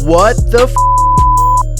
What the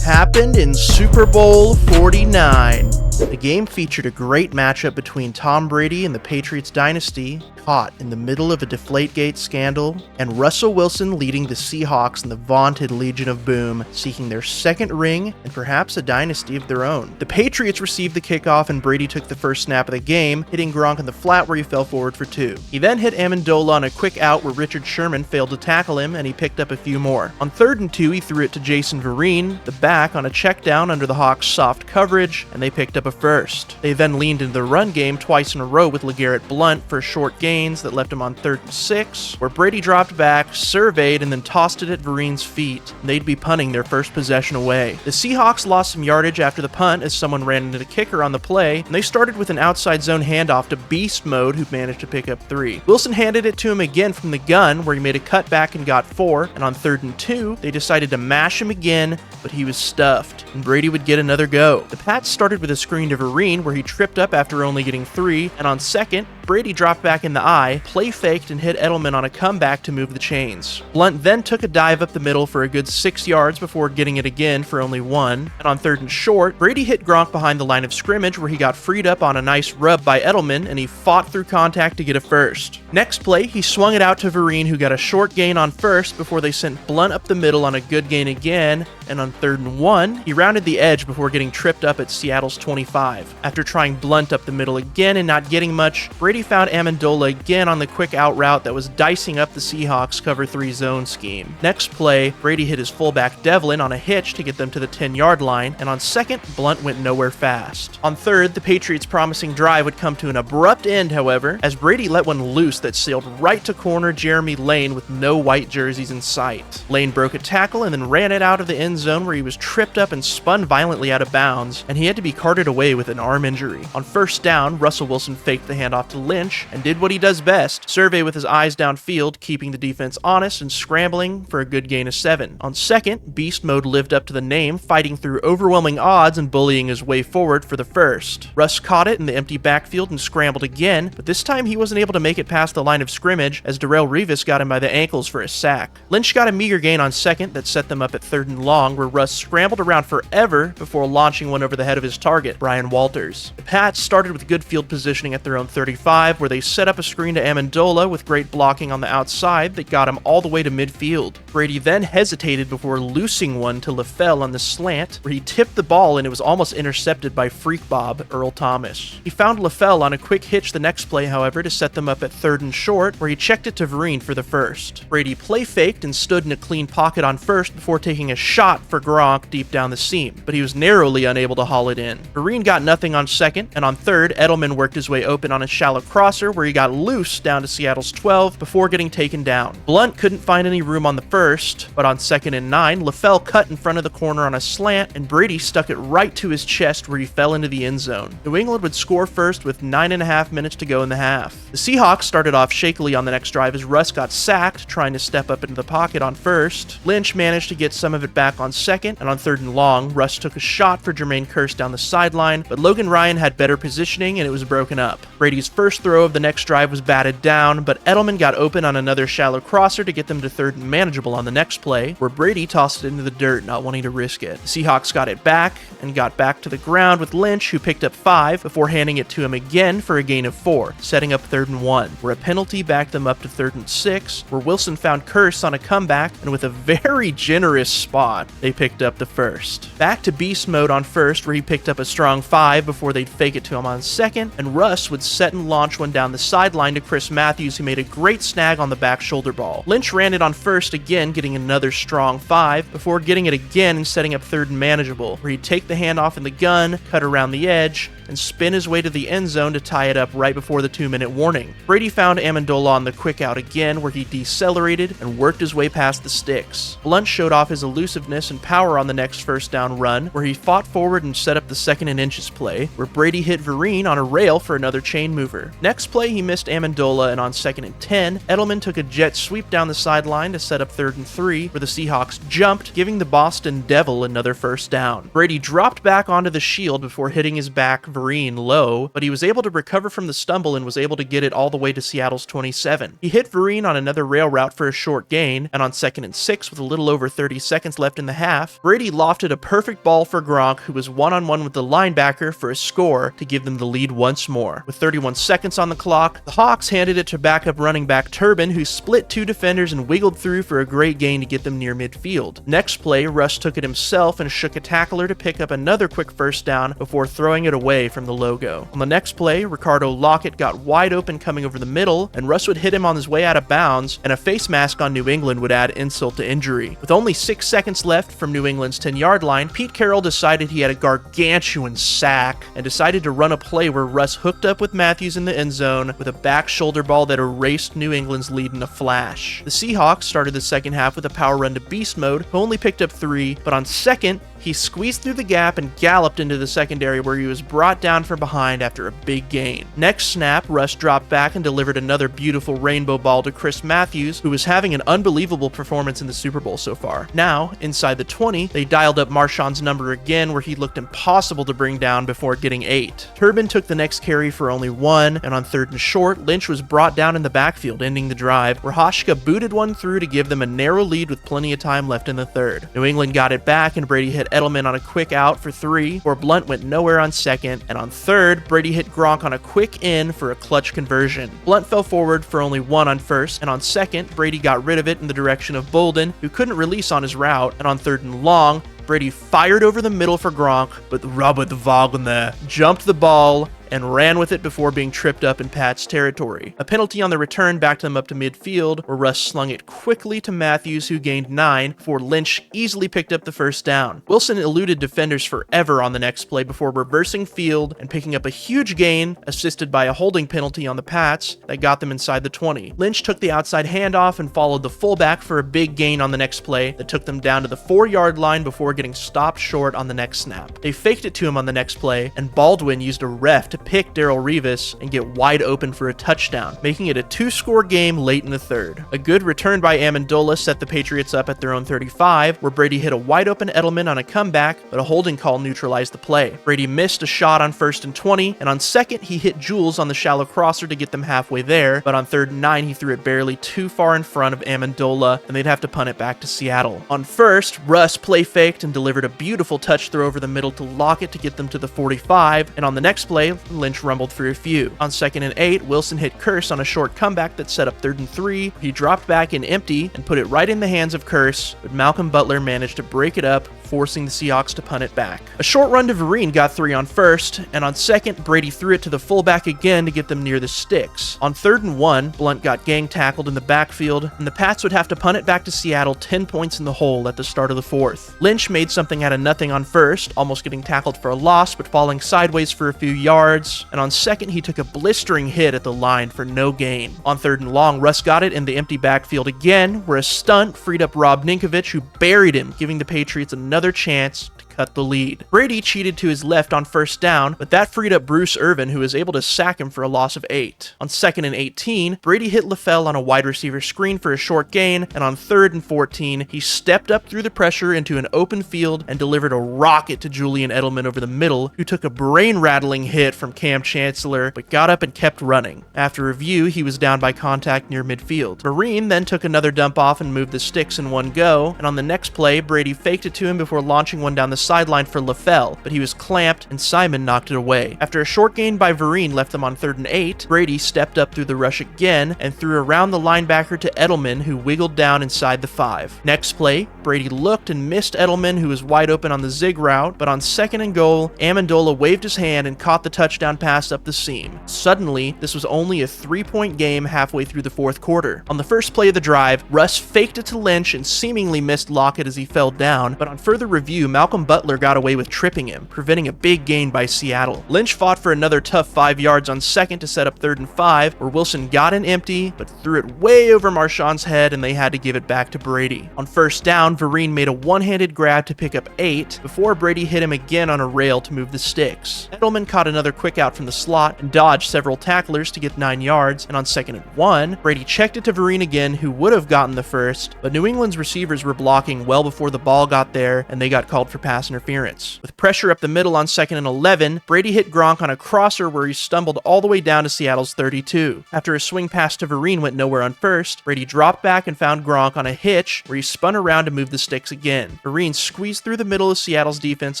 happened in Super Bowl 49? The game featured a great matchup between Tom Brady and the Patriots dynasty, caught in the middle of a Deflategate scandal, and Russell Wilson leading the Seahawks in the vaunted Legion of Boom, seeking their second ring and perhaps a dynasty of their own. The Patriots received the kickoff and Brady took the first snap of the game, hitting Gronk in the flat where he fell forward for 2. He then hit Amendola on a quick out where Richard Sherman failed to tackle him, and he picked up a few more. On 3rd and 2, he threw it to Jason Vereen, the back, on a check down under the Hawks' soft coverage, and they picked up a first. They then leaned into the run game twice in a row with LeGarrette Blount for short gains that left him on 3rd and 6, where Brady dropped back, surveyed, and then tossed it at Vereen's feet. They'd be punting their first possession away. The Seahawks lost some yardage after the punt as someone ran into the kicker on the play, and they started with an outside zone handoff to Beast Mode, who managed to pick up 3. Wilson handed it to him again from the gun, where he made a cutback and got 4, and on 3rd and 2, they decided to mash him again, but he was stuffed, and Brady would get another go. The Pats started with a screen to Vereen, where he tripped up after only getting 3, and on 2nd, Brady dropped back in the eye, play faked, and hit Edelman on a comeback to move the chains. Blount then took a dive up the middle for a good 6 yards before getting it again for only 1, and on 3rd and short, Brady hit Gronk behind the line of scrimmage where he got freed up on a nice rub by Edelman, and he fought through contact to get a first. Next play, he swung it out to Vereen, who got a short gain on 1st before they sent Blount up the middle on a good gain again, and on 3rd and 1, he rounded the edge before getting tripped up at Seattle's 25. After trying Blount up the middle again and not getting much, Brady found Amendola again on the quick out route that was dicing up the Seahawks' cover 3 zone scheme. Next play, Brady hit his fullback Devlin on a hitch to get them to the 10-yard line, and on 2nd, Blount went nowhere fast. On 3rd, the Patriots' promising drive would come to an abrupt end, however, as Brady let one loose that sailed right to corner Jeremy Lane with no white jerseys in sight. Lane broke a tackle and then ran it out of the end zone where he was tripped up and spun violently out of bounds, and he had to be carted away with an arm injury. On 1st down, Russell Wilson faked the handoff to Lynch and did what he does best, survey with his eyes downfield, keeping the defense honest and scrambling for a good gain of 7. On 2nd, Beast Mode lived up to the name, fighting through overwhelming odds and bullying his way forward for the first. Russ caught it in the empty backfield and scrambled again, but this time he wasn't able to make it past the line of scrimmage as Darrelle Revis got him by the ankles for a sack. Lynch got a meager gain on 2nd that set them up at 3rd and long, where Russ scrambled around forever before launching one over the head of his target, Brian Walters. The Pats started with good field positioning at their own 35, where they set up a screen to Amendola with great blocking on the outside that got him all the way to midfield. Brady then hesitated before loosing one to LaFell on the slant, where he tipped the ball and it was almost intercepted by Freak Bob, Earl Thomas. He found LaFell on a quick hitch the next play, however, to set them up at 3rd and short, where he checked it to Vereen for the first. Brady play faked and stood in a clean pocket on 1st before taking a shot for Gronk deep down the seam, but he was narrowly unable to haul it in. Vereen got nothing on 2nd, and on 3rd, Edelman worked his way open on a shallow crosser where he got loose down to Seattle's 12 before getting taken down. Blount couldn't find any room on the 1st, but on 2nd and 9, LaFell cut in front of the corner on a slant, and Brady stuck it right to his chest where he fell into the end zone. New England would score first with 9.5 minutes to go in the half. The Seahawks started off shakily on the next drive as Russ got sacked trying to step up into the pocket on 1st. Lynch managed to get some of it back on 2nd, and on 3rd and long, Russ took a shot for Jermaine Kearse down the sideline, but Logan Ryan had better positioning and it was broken up. Brady's first throw of the next drive was batted down, but Edelman got open on another shallow crosser to get them to 3rd and manageable on the next play, where Brady tossed it into the dirt, not wanting to risk it. The Seahawks got it back and got back to the ground with Lynch, who picked up 5 before handing it to him again for a gain of 4, setting up 3rd and 1, where a penalty backed them up to 3rd and 6, where Wilson found Kearse on a comeback, and with a very generous spot, they picked up the first. Back to Beast Mode on 1st, where he picked up a strong 5 before they'd fake it to him on 2nd, and Russ would set and launch one down the sideline to Chris Matthews, who made a great snag on the back shoulder ball. Lynch ran it on 1st again, getting another strong 5 before getting it again and setting up 3rd and manageable, where he'd take the handoff in the gun, cut around the edge, and spin his way to the end zone to tie it up right before the 2-minute warning. Brady found Amendola on the quick out again, where he decelerated and worked his way past the sticks. Blount showed off his elusiveness and power on the next 1st down run, where he fought forward and set up the 2nd and inches play, where Brady hit Vereen on a rail for another chain mover. receiver. Next play, he missed Amendola, and on 2nd and 10, Edelman took a jet sweep down the sideline to set up 3rd and 3, where the Seahawks jumped, giving the Boston Devil another first down. Brady dropped back onto the shield before hitting his back Vereen low, but he was able to recover from the stumble and was able to get it all the way to Seattle's 27. He hit Vereen on another rail route for a short gain, and on 2nd and 6, with a little over 30 seconds left in the half, Brady lofted a perfect ball for Gronk, who was one-on-one with the linebacker for a score to give them the lead once more. With 31 seconds on the clock, the Hawks handed it to backup running back Turbin, who split 2 defenders and wiggled through for a great gain to get them near midfield. Next play, Russ took it himself and shook a tackler to pick up another quick first down before throwing it away from the logo. On the next play, Ricardo Lockett got wide open coming over the middle, and Russ would hit him on his way out of bounds, and a face mask on New England would add insult to injury. With only 6 seconds left from New England's 10-yard line, Pete Carroll decided he had a gargantuan sack and decided to run a play where Russ hooked up with Matthews in the end zone with a back shoulder ball that erased New England's lead in a flash. The Seahawks started the second half with a power run to beast mode, who only picked up 3, but on 2nd, he squeezed through the gap and galloped into the secondary, where he was brought down from behind after a big gain. Next snap, Russ dropped back and delivered another beautiful rainbow ball to Chris Matthews, who was having an unbelievable performance in the Super Bowl so far. Now, inside the 20, they dialed up Marshawn's number again, where he looked impossible to bring down before getting 8. Turbin took the next carry for only 1, and on 3rd and short, Lynch was brought down in the backfield, ending the drive, where Hauschka booted one through to give them a narrow lead with plenty of time left in the 3rd. New England got it back, and Brady hit Edelman on a quick out for 3, where Blunt went nowhere on 2nd, and on 3rd, Brady hit Gronk on a quick in for a clutch conversion. Blunt fell forward for only 1 on 1st, and on 2nd, Brady got rid of it in the direction of Bolden, who couldn't release on his route, and on 3rd and long, Brady fired over the middle for Gronk, but Robert Wagner jumped the ball and ran with it before being tripped up in Pat's territory. A penalty on the return backed them up to midfield, where Russ slung it quickly to Matthews, who gained 9, before Lynch easily picked up the first down. Wilson eluded defenders forever on the next play before reversing field and picking up a huge gain, assisted by a holding penalty on the Pats that got them inside the 20. Lynch took the outside handoff and followed the fullback for a big gain on the next play that took them down to the 4-yard line before getting stopped short on the next snap. They faked it to him on the next play, and Baldwin used a ref to pick Darrelle Revis and get wide open for a touchdown, making it a 2-score game late in the 3rd. A good return by Amendola set the Patriots up at their own 35, where Brady hit a wide open Edelman on a comeback, but a holding call neutralized the play. Brady missed a shot on 1st and 20, and on 2nd, he hit Jules on the shallow crosser to get them halfway there, but on 3rd and 9, he threw it barely too far in front of Amendola, and they'd have to punt it back to Seattle. On 1st, Russ play faked and delivered a beautiful touch throw over the middle to Lockett to get them to the 45, and on the next play, Lynch rumbled for a few. On 2nd and 8, Wilson hit Curse on a short comeback that set up 3rd and 3. He dropped back in empty and put it right in the hands of Curse, but Malcolm Butler managed to break it up, forcing the Seahawks to punt it back. A short run to Vereen got 3 on 1st, and on 2nd, Brady threw it to the fullback again to get them near the sticks. On 3rd and 1, Blunt got gang tackled in the backfield, and the Pats would have to punt it back to Seattle 10 points in the hole at the start of the 4th. Lynch made something out of nothing on 1st, almost getting tackled for a loss, but falling sideways for a few yards, and on 2nd, he took a blistering hit at the line for no gain. On 3rd and long, Russ got it in the empty backfield again, where a stunt freed up Rob Ninkovich, who buried him, giving the Patriots another chance to cut the lead. Brady cheated to his left on 1st down, but that freed up Bruce Irvin, who was able to sack him for a loss of 8. On 2nd and 18, Brady hit LaFell on a wide receiver screen for a short gain, and on 3rd and 14, he stepped up through the pressure into an open field and delivered a rocket to Julian Edelman over the middle, who took a brain-rattling hit from Cam Chancellor, but got up and kept running. After review, he was down by contact near midfield. Marine then took another dump off and moved the sticks in one go, and on the next play, Brady faked it to him before launching one down the sideline for LaFell, but he was clamped and Simon knocked it away. After a short gain by Vereen left them on 3rd and 8, Brady stepped up through the rush again and threw around the linebacker to Edelman, who wiggled down inside the 5. Next play, Brady looked and missed Edelman, who was wide open on the zig route, but on 2nd and goal, Amendola waved his hand and caught the touchdown pass up the seam. Suddenly, this was only a 3-point game halfway through the 4th quarter. On the first play of the drive, Russ faked it to Lynch and seemingly missed Lockett as he fell down, but on further review, Malcolm Butler Butler got away with tripping him, preventing a big gain by Seattle. Lynch fought for another tough 5 yards on second to set up 3rd and 5, where Wilson got an empty, but threw it way over Marshawn's head and they had to give it back to Brady. On 1st down, Vereen made a one-handed grab to pick up 8, before Brady hit him again on a rail to move the sticks. Edelman caught another quick out from the slot and dodged several tacklers to get 9 yards, and on 2nd and 1, Brady checked it to Vereen again, who would have gotten the first, but New England's receivers were blocking well before the ball got there, and they got called for pass interference. With pressure up the middle on 2nd and 11, Brady hit Gronk on a crosser where he stumbled all the way down to Seattle's 32. After a swing pass to Vereen went nowhere on 1st, Brady dropped back and found Gronk on a hitch where he spun around to move the sticks again. Vereen squeezed through the middle of Seattle's defense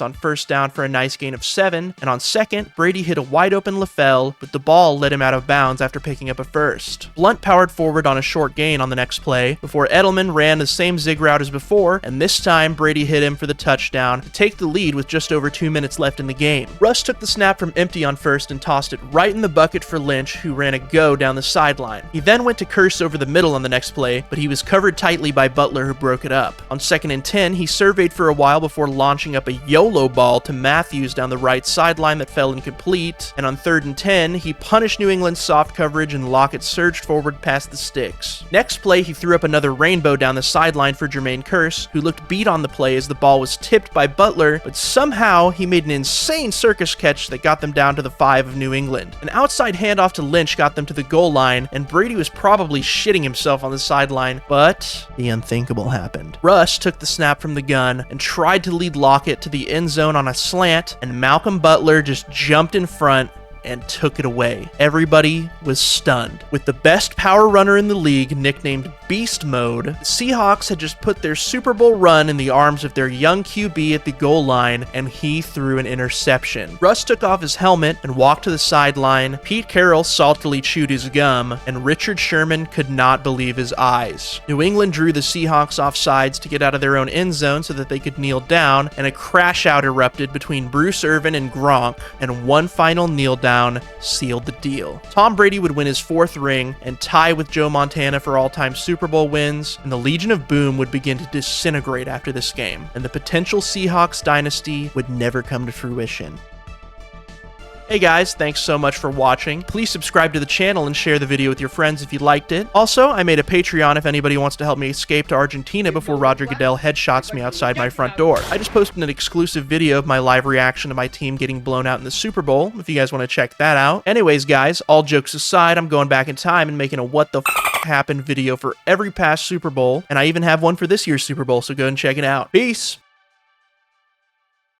on 1st down for a nice gain of 7, and on 2nd, Brady hit a wide open LaFell, but the ball led him out of bounds after picking up a 1st. Blunt powered forward on a short gain on the next play, before Edelman ran the same zig route as before, and this time Brady hit him for the touchdown to take the lead with just over 2 minutes left in the game. Russ took the snap from empty on 1st and tossed it right in the bucket for Lynch, who ran a go down the sideline. He then went to Curse over the middle on the next play, but he was covered tightly by Butler, who broke it up. On 2nd and 10, he surveyed for a while before launching up a YOLO ball to Matthews down the right sideline that fell incomplete, and on 3rd and 10, he punished New England's soft coverage and Lockett surged forward past the sticks. Next play, he threw up another rainbow down the sideline for Jermaine Kearse, who looked beat on the play as the ball was tipped by Butler, but somehow he made an insane circus catch that got them down to the 5 of New England. An outside handoff to Lynch got them to the goal line, and Brady was probably shitting himself on the sideline, but the unthinkable happened. Russ took the snap from the gun and tried to lead Lockett to the end zone on a slant, and Malcolm Butler just jumped in front and took it away. Everybody was stunned. With the best power runner in the league, nicknamed Beast Mode, the Seahawks had just put their Super Bowl run in the arms of their young QB at the goal line, and he threw an interception. Russ took off his helmet and walked to the sideline. Pete Carroll saltily chewed his gum, and Richard Sherman could not believe his eyes. New England drew the Seahawks off sides to get out of their own end zone so that they could kneel down, and a crash out erupted between Bruce Irvin and Gronk, and one final kneel down sealed the deal. Tom Brady would win his 4th ring and tie with Joe Montana for all-time Super Bowl wins, and the Legion of Boom would begin to disintegrate after this game, and the potential Seahawks dynasty would never come to fruition. Hey guys, thanks so much for watching. Please subscribe to the channel and share the video with your friends if you liked it. Also, I made a Patreon if anybody wants to help me escape to Argentina before Roger Goodell headshots me outside my front door. I just posted an exclusive video of my live reaction to my team getting blown out in the Super Bowl, if you guys want to check that out. Anyways guys, all jokes aside, I'm going back in time and making a what the f happened video for every past Super Bowl, and I even have one for this year's Super Bowl, so go and check it out. Peace!